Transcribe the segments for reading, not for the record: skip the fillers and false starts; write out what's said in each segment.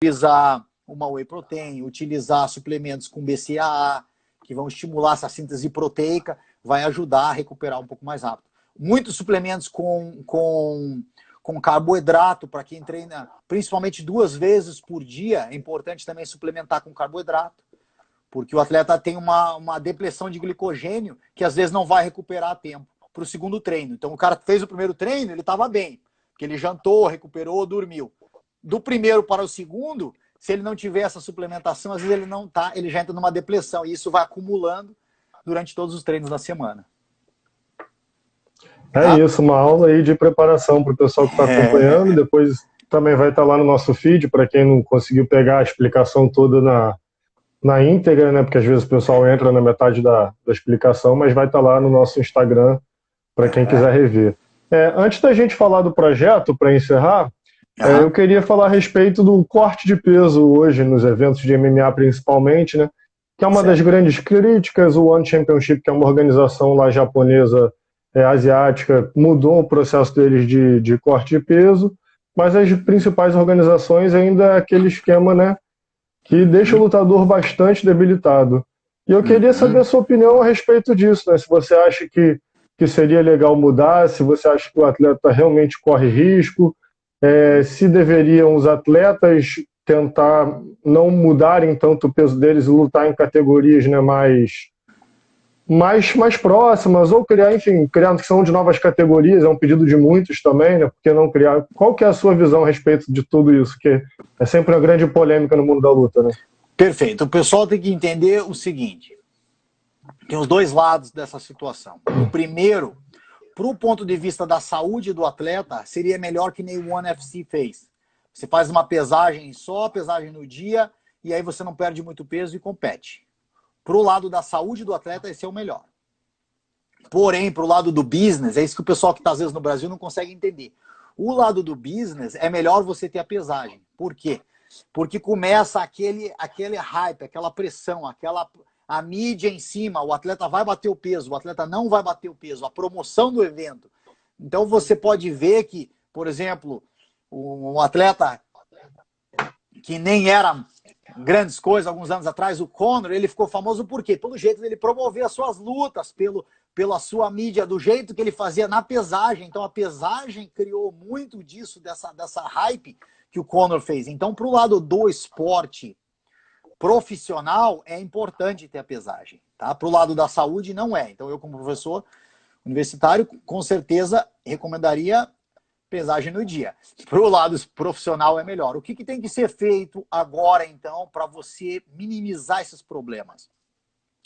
utilizar uma whey protein, utilizar suplementos com BCAA, que vão estimular essa síntese proteica, vai ajudar a recuperar um pouco mais rápido. Muitos suplementos com carboidrato, para quem treina principalmente 2 vezes por dia, é importante também suplementar com carboidrato, porque o atleta tem uma depressão de glicogênio que às vezes não vai recuperar a tempo para o segundo treino. Então o cara fez o primeiro treino, ele estava bem, porque ele jantou, recuperou, dormiu. Do primeiro para o segundo, se ele não tiver essa suplementação, às vezes ele já entra numa depressão, e isso vai acumulando durante todos os treinos da semana. É isso, uma aula aí de preparação para o pessoal que está acompanhando. Depois também vai estar lá no nosso feed, para quem não conseguiu pegar a explicação toda na íntegra, né? Porque às vezes o pessoal entra na metade da explicação, mas vai estar lá no nosso Instagram para quem quiser rever. Antes da gente falar do projeto, para encerrar, eu queria falar a respeito do corte de peso hoje, nos eventos de MMA principalmente, né? Que é uma das grandes críticas. O One Championship, que é uma organização lá japonesa, asiática, mudou o processo deles de corte de peso, mas as principais organizações ainda é aquele esquema, né, que deixa o lutador bastante debilitado. E eu queria saber a sua opinião a respeito disso, né? Se você acha que seria legal mudar, se você acha que o atleta realmente corre risco, se deveriam os atletas tentar não mudarem tanto o peso deles e lutar em categorias, né, mais próximas, ou criar, enfim, criação de novas categorias, é um pedido de muitos também, né? Por que não criar? Qual que é a sua visão a respeito de tudo isso? Que é sempre uma grande polêmica no mundo da luta, né? Perfeito. O pessoal tem que entender o seguinte: tem os dois lados dessa situação. O primeiro, para o ponto de vista da saúde do atleta, seria melhor que nem o ONE FC fez. Você faz uma pesagem só, pesagem no dia, e aí você não perde muito peso e compete. Para o lado da saúde do atleta, esse é o melhor. Porém, para o lado do business, é isso que o pessoal que está às vezes no Brasil não consegue entender. O lado do business é melhor você ter a pesagem. Por quê? Porque começa aquele hype, aquela pressão, a mídia em cima, o atleta vai bater o peso, o atleta não vai bater o peso, a promoção do evento. Então você pode ver que, por exemplo, um atleta que nem era grandes coisas alguns anos atrás, o Conor, ele ficou famoso por quê? Pelo jeito dele promover as suas lutas, pela sua mídia, do jeito que ele fazia na pesagem. Então a pesagem criou muito disso, dessa hype que o Conor fez. Então, para o lado do esporte profissional, é importante ter a pesagem. Tá? Para o lado da saúde, não é. Então eu, como professor universitário, com certeza recomendaria pesagem no dia. Para o lado profissional é melhor. O que tem que ser feito agora, então, para você minimizar esses problemas?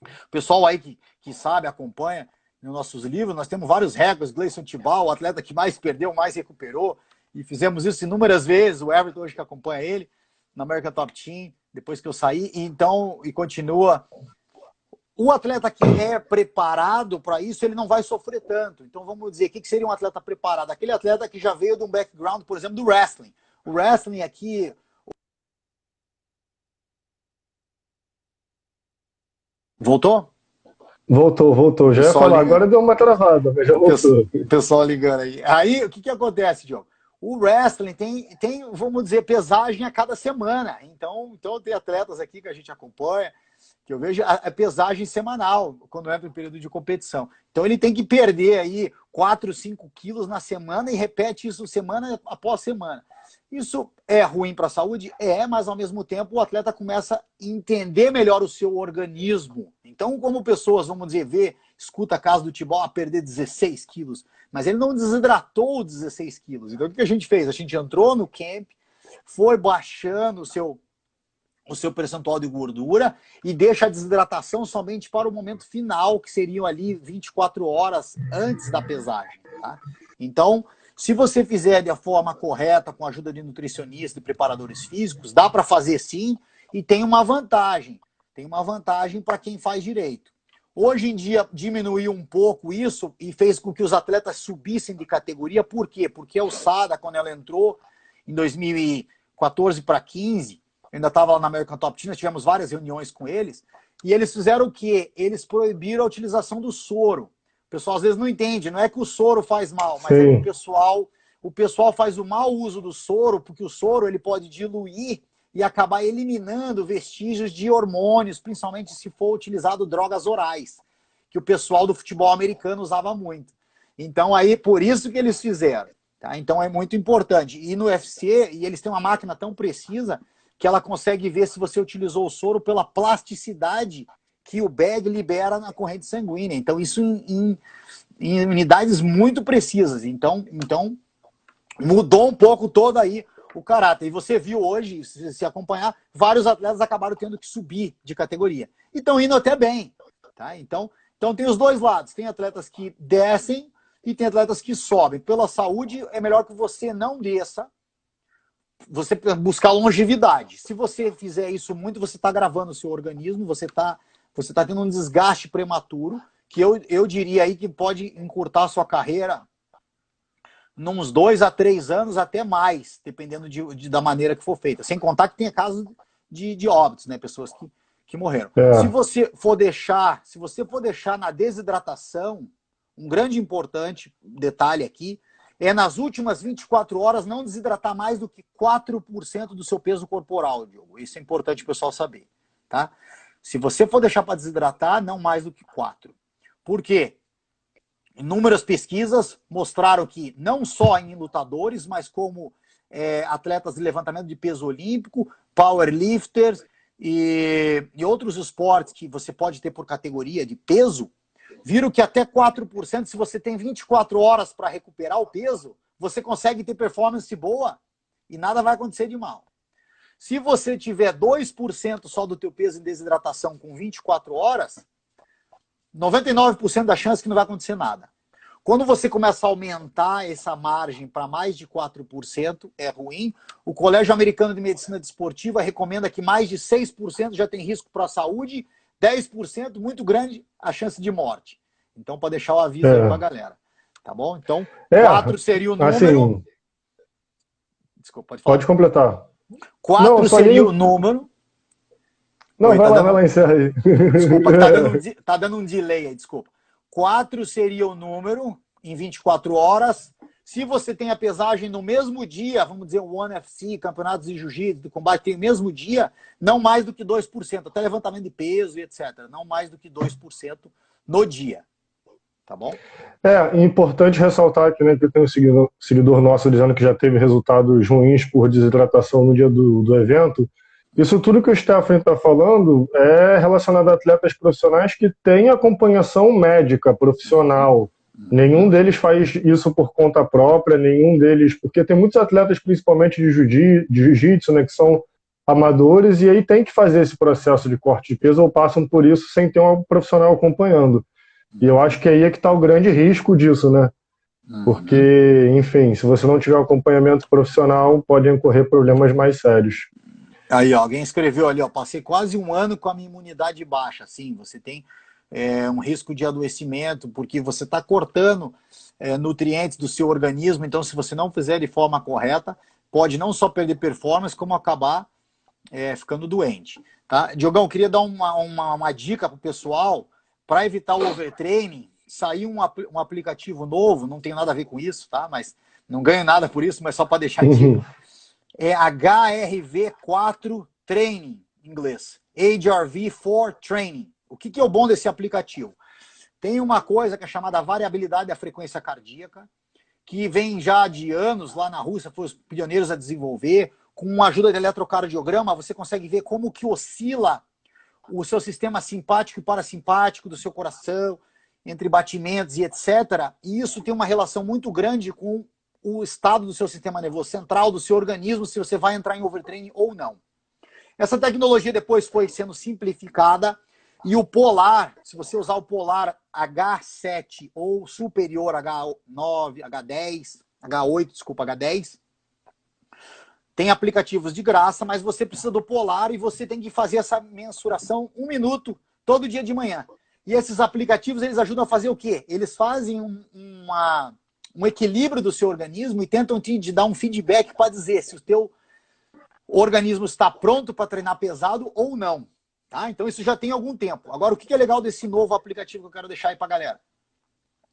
O pessoal aí que sabe, acompanha nos nossos livros, nós temos vários recordes. Gleison Tibau, o atleta que mais perdeu, mais recuperou, e fizemos isso inúmeras vezes. O Everton hoje que acompanha ele, na American Top Team, depois que eu saí, e continua. O atleta que é preparado para isso, ele não vai sofrer tanto. Então, vamos dizer, o que seria um atleta preparado? Aquele atleta que já veio de um background, por exemplo, do wrestling. O wrestling aqui... Voltou? Voltou. Já ia falar, agora deu uma travada, mas já voltou. Pessoal ligando aí. Aí, o que acontece, Diogo? O wrestling tem, vamos dizer, pesagem a cada semana. Então tem atletas aqui que a gente acompanha, que eu vejo a pesagem semanal, quando entra em período de competição. Então ele tem que perder aí 4, 5 quilos na semana e repete isso semana após semana. Isso é ruim para a saúde? Mas ao mesmo tempo o atleta começa a entender melhor o seu organismo. Então, como pessoas, vamos dizer, escuta a caso do Tibau a perder 16 quilos, mas ele não desidratou 16 quilos. Então o que a gente fez? A gente entrou no camp, foi baixando o seu percentual de gordura e deixa a desidratação somente para o momento final, que seriam ali 24 horas antes da pesagem. Tá? Então, se você fizer da forma correta, com a ajuda de nutricionista e preparadores físicos, dá para fazer sim, e tem uma vantagem. Tem uma vantagem para quem faz direito. Hoje em dia diminuiu um pouco isso e fez com que os atletas subissem de categoria. Por quê? Porque a USADA, quando ela entrou em 2014 para 15, eu ainda estava lá na American Top Team, nós tivemos várias reuniões com eles, e eles fizeram o quê? Eles proibiram a utilização do soro. O pessoal às vezes não entende, não é que o soro faz mal, mas é que o pessoal faz o mau uso do soro, porque o soro ele pode diluir e acabar eliminando vestígios de hormônios, principalmente se for utilizado drogas orais, que o pessoal do futebol americano usava muito. Então, aí, por isso que eles fizeram. Tá? Então, é muito importante. E no UFC, e eles têm uma máquina tão precisa que ela consegue ver se você utilizou o soro pela plasticidade que o bag libera na corrente sanguínea. Então, isso em unidades muito precisas. Então, mudou um pouco todo aí o caráter. E você viu hoje, se acompanhar, vários atletas acabaram tendo que subir de categoria. E estão indo até bem. Tá? Então, tem os dois lados. Tem atletas que descem e tem atletas que sobem. Pela saúde, é melhor que você não desça, você buscar longevidade. Se você fizer isso muito, você está gravando o seu organismo, você tá tendo um desgaste prematuro, que eu diria aí que pode encurtar a sua carreira nos 2 a 3 anos, até mais, dependendo da maneira que for feita. Sem contar que tem casos de óbitos, né? Pessoas que morreram. Se você for deixar na desidratação, um grande importante detalhe aqui, é nas últimas 24 horas não desidratar mais do que 4% do seu peso corporal, Diogo. Isso é importante o pessoal saber, tá? Se você for deixar para desidratar, não mais do que 4%. Por quê? Inúmeras pesquisas mostraram que não só em lutadores, mas como atletas de levantamento de peso olímpico, powerlifters e outros esportes que você pode ter por categoria de peso, viram que até 4%, se você tem 24 horas para recuperar o peso, você consegue ter performance boa e nada vai acontecer de mal. Se você tiver 2% só do teu peso em desidratação com 24 horas, 99% da chance que não vai acontecer nada. Quando você começa a aumentar essa margem para mais de 4%, é ruim. O Colégio Americano de Medicina Desportiva recomenda que mais de 6% já tem risco para a saúde, 10% muito grande a chance de morte. Então, para deixar o aviso aí para a galera. Tá bom? Então, 4 seria o número... Assim, desculpa, pode falar. Pode completar. 4 seria o número... Não, vai lá, encerra aí. Desculpa, tá dando um delay aí, desculpa. 4 seria o número em 24 horas. Se você tem a pesagem no mesmo dia, vamos dizer, o One FC, campeonatos de jiu-jitsu, de combate, tem o mesmo dia, não mais do que 2%, até levantamento de peso e etc. Não mais do que 2% no dia. Tá bom? É importante ressaltar aqui, né, que tem um seguidor nosso dizendo que já teve resultados ruins por desidratação no dia do evento. Isso tudo que o Stephanie está falando é relacionado a atletas profissionais que têm acompanhação médica profissional. Nenhum deles faz isso por conta própria, nenhum deles... Porque tem muitos atletas, principalmente de jiu-jitsu, né, que são amadores, e aí tem que fazer esse processo de corte de peso ou passam por isso sem ter um profissional acompanhando. E eu acho que aí é que está o grande risco disso, né? Porque, enfim, se você não tiver acompanhamento profissional, podem ocorrer problemas mais sérios. Aí, ó, alguém escreveu ali, ó, passei quase 1 ano com a minha imunidade baixa. Sim, você tem um risco de adoecimento, porque você está cortando nutrientes do seu organismo, então se você não fizer de forma correta, pode não só perder performance, como acabar ficando doente. Tá? Diogão, queria dar uma dica para o pessoal, para evitar o overtraining. Saiu um aplicativo novo, não tem nada a ver com isso, tá? Mas não ganho nada por isso, mas só para deixar aqui. É HRV4 Training, em inglês. HRV4 Training. O que é o bom desse aplicativo? Tem uma coisa que é chamada variabilidade da frequência cardíaca, que vem já de anos lá na Rússia, foram os pioneiros a desenvolver. Com a ajuda de eletrocardiograma, você consegue ver como que oscila o seu sistema simpático e parasimpático do seu coração, entre batimentos e etc. E isso tem uma relação muito grande com o estado do seu sistema nervoso central, do seu organismo, se você vai entrar em overtraining ou não. Essa tecnologia depois foi sendo simplificada e o Polar, se você usar o Polar H7 ou superior H9, H10, H8, desculpa, H10, tem aplicativos de graça, mas você precisa do Polar e você tem que fazer essa mensuração 1 minuto todo dia de manhã. E esses aplicativos, eles ajudam a fazer o quê? Eles fazem um equilíbrio do seu organismo e tentam te dar um feedback para dizer se o teu organismo está pronto para treinar pesado ou não. Tá? Então isso já tem algum tempo. Agora, o que é legal desse novo aplicativo que eu quero deixar aí para a galera?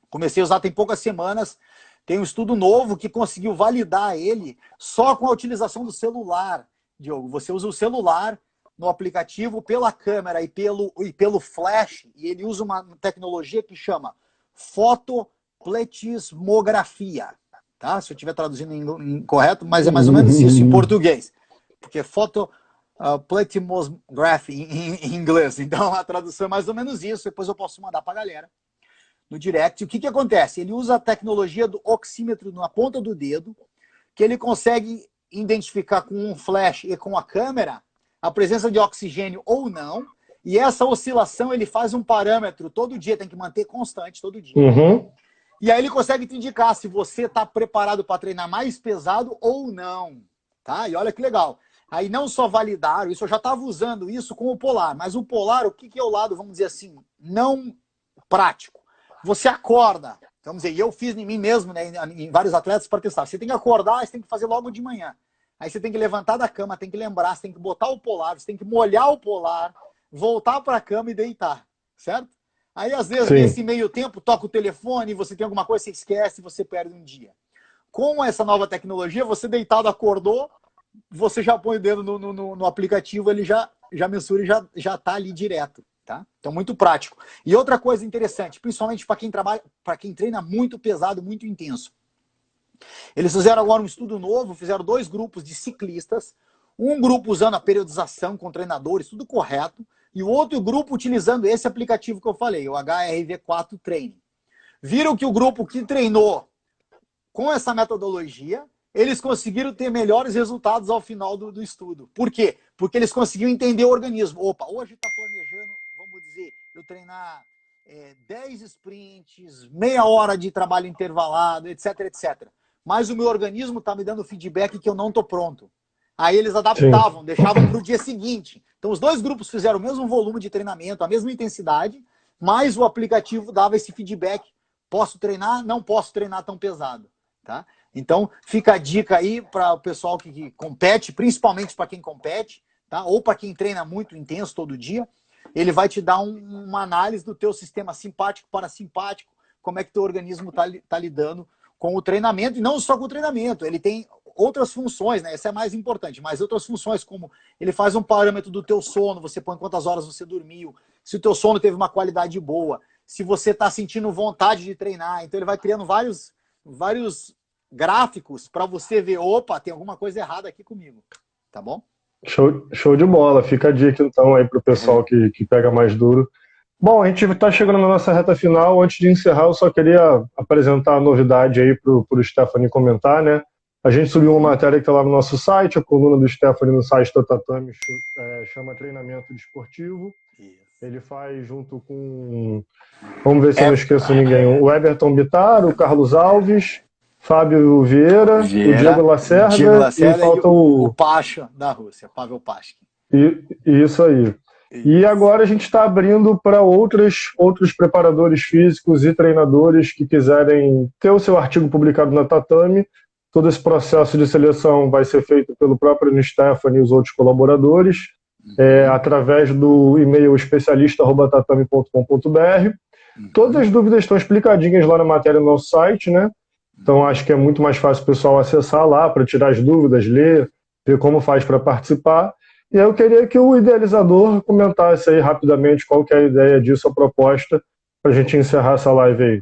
Comecei a usar tem poucas semanas, tem um estudo novo que conseguiu validar ele só com a utilização do celular. Diogo, você usa o celular no aplicativo pela câmera e pelo flash, e ele usa uma tecnologia que chama fotopletismografia, tá? Se eu estiver traduzindo incorreto, mas é mais ou menos isso em português, porque pletismography em inglês, então a tradução é mais ou menos isso, depois eu posso mandar para a galera no direct. O que acontece? Ele usa a tecnologia do oxímetro na ponta do dedo, que ele consegue identificar com um flash e com a câmera a presença de oxigênio ou não, e essa oscilação ele faz um parâmetro todo dia, tem que manter constante todo dia. E aí ele consegue te indicar se você está preparado para treinar mais pesado ou não, tá? E olha que legal. Aí não só validaram isso, eu já estava usando isso com o Polar, mas o Polar, o que é o lado, vamos dizer assim, não prático? Você acorda, vamos dizer, e eu fiz em mim mesmo, né, em vários atletas para testar. Você tem que acordar, você tem que fazer logo de manhã. Aí você tem que levantar da cama, tem que lembrar, você tem que botar o Polar, você tem que molhar o Polar, voltar para a cama e deitar, certo? Aí às vezes, nesse meio tempo, toca o telefone, você tem alguma coisa, você esquece, você perde um dia. Com essa nova tecnologia, você deitado acordou, você já põe o dedo no aplicativo, ele já mensura e já está ali direto. Tá? Então, muito prático. E outra coisa interessante, principalmente para quem trabalha, para quem treina muito pesado, muito intenso. Eles fizeram agora um estudo novo, fizeram 2 grupos de ciclistas, um grupo usando a periodização com treinadores, tudo correto, e o outro grupo utilizando esse aplicativo que eu falei, o HRV4 Training. Viram que o grupo que treinou com essa metodologia, eles conseguiram ter melhores resultados ao final do estudo. Por quê? Porque eles conseguiram entender o organismo. Opa, hoje está planejando, vamos dizer, eu treinar 10 sprints, meia hora de trabalho intervalado, etc, etc. Mas o meu organismo está me dando feedback que eu não estou pronto. Aí eles adaptavam, deixavam para o dia seguinte. Então os 2 grupos fizeram o mesmo volume de treinamento, a mesma intensidade, mas o aplicativo dava esse feedback. Posso treinar? Não posso treinar tão pesado. Tá? Então fica a dica aí para o pessoal que compete, principalmente para quem compete, tá? Ou para quem treina muito intenso todo dia. Ele vai te dar uma análise do teu sistema simpático, parasimpático, como é que teu organismo está lidando com o treinamento, e não só com o treinamento, ele tem outras funções, né? Essa é a mais importante, mas outras funções, como ele faz um parâmetro do teu sono, você põe quantas horas você dormiu, se o teu sono teve uma qualidade boa, se você está sentindo vontade de treinar, então ele vai criando vários gráficos para você ver, opa, tem alguma coisa errada aqui comigo, tá bom? Show de bola, fica a dica então aí pro pessoal que pega mais duro. Bom, a gente está chegando na nossa reta final. Antes de encerrar, eu só queria apresentar a novidade aí pro Stephanie comentar, né? A gente subiu uma matéria que está lá no nosso site, a coluna do Stephanie no site do Tatame chama Treinamento Desportivo. Ele faz junto com, vamos ver se eu não esqueço ninguém, o Everton Bittar, o Carlos Alves, Fábio Vieira, o Diego Lacerda e falta o Pasha da Rússia, Pavel Pashkin. Isso aí. E agora a gente está abrindo para outros preparadores físicos e treinadores que quiserem ter o seu artigo publicado na Tatame. Todo esse processo de seleção vai ser feito pelo próprio Stephanie e os outros colaboradores, através do e-mail especialista@tatame.com.br. Todas as dúvidas estão explicadinhas lá na matéria no nosso site, né? Então acho que é muito mais fácil o pessoal acessar lá para tirar as dúvidas, ler, ver como faz para participar. E eu queria que o idealizador comentasse aí rapidamente qual que é a ideia disso, a proposta, para a gente encerrar essa live aí.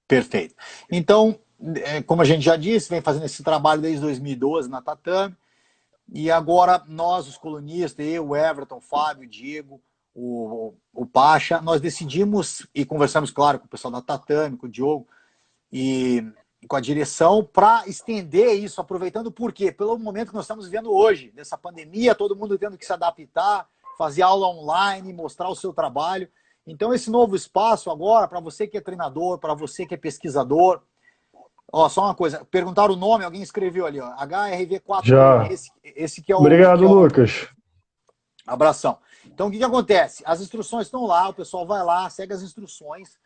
Perfeito. Então, como a gente já disse, vem fazendo esse trabalho desde 2012 na Tatame, e agora nós, os colunistas, eu, o Everton, o Fábio, o Diego, o Pasha, nós decidimos, e conversamos, claro, com o pessoal da Tatame, com o Diogo, e com a direção, para estender isso, aproveitando por quê? Pelo momento que nós estamos vivendo hoje, dessa pandemia, todo mundo tendo que se adaptar, fazer aula online, mostrar o seu trabalho. Então esse novo espaço agora, para você que é treinador, para você que é pesquisador, só uma coisa, perguntaram o nome, alguém escreveu ali, HRV4, já. Esse que é o... Obrigado, Lucas. Abração. Então o que acontece? As instruções estão lá, o pessoal vai lá, segue as instruções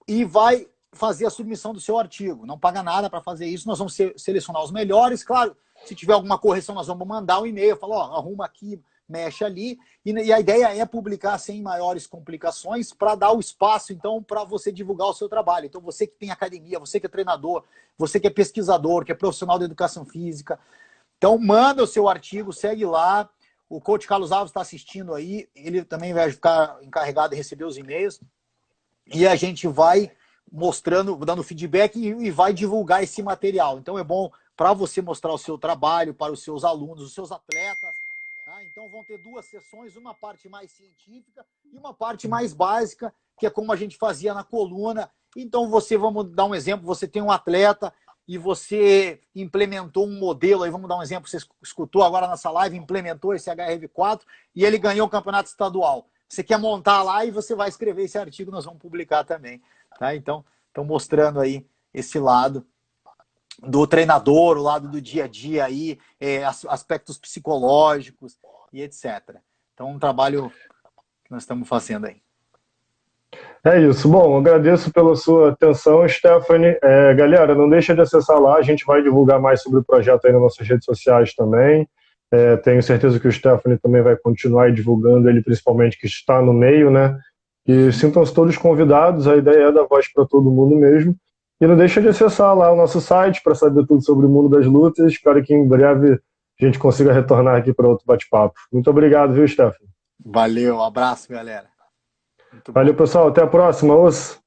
e vai fazer a submissão do seu artigo. Não paga nada para fazer isso, nós vamos selecionar os melhores. Claro, se tiver alguma correção, nós vamos mandar um e-mail, falar, arruma aqui, mexe ali. E a ideia é publicar sem maiores complicações para dar o espaço, então, para você divulgar o seu trabalho. Então, você que tem academia, você que é treinador, você que é pesquisador, que é profissional de educação física, Então, manda o seu artigo, segue lá. O coach Carlos Alves está assistindo aí. Ele também vai ficar encarregado de receber os e-mails. E a gente vai mostrando, dando feedback e vai divulgar esse material. Então, é bom para você mostrar o seu trabalho para os seus alunos, os seus atletas. Tá? Então, vão ter 2 sessões, uma parte mais científica e uma parte mais básica, que é como a gente fazia na coluna. Então, vamos dar um exemplo, você tem um atleta e você implementou um modelo, aí vamos dar um exemplo, você escutou agora nessa live, implementou esse HRV4 e ele ganhou o campeonato estadual. Você quer montar lá e você vai escrever esse artigo, nós vamos publicar também. Tá? Então, estão mostrando aí esse lado do treinador, o lado do dia a dia aí, aspectos psicológicos e etc. Então, um trabalho que nós estamos fazendo aí. É isso. Bom, agradeço pela sua atenção, Stephanie. Galera, não deixa de acessar lá, a gente vai divulgar mais sobre o projeto aí nas nossas redes sociais também. Tenho certeza que o Stephanie também vai continuar divulgando, ele principalmente que está no meio, né? E sintam-se todos convidados, a ideia é dar voz para todo mundo mesmo. E não deixa de acessar lá o nosso site para saber tudo sobre o mundo das lutas. Espero que em breve a gente consiga retornar aqui para outro bate-papo. Muito obrigado, viu, Stephanie? Valeu, um abraço, galera. Valeu, pessoal. Até a próxima. Os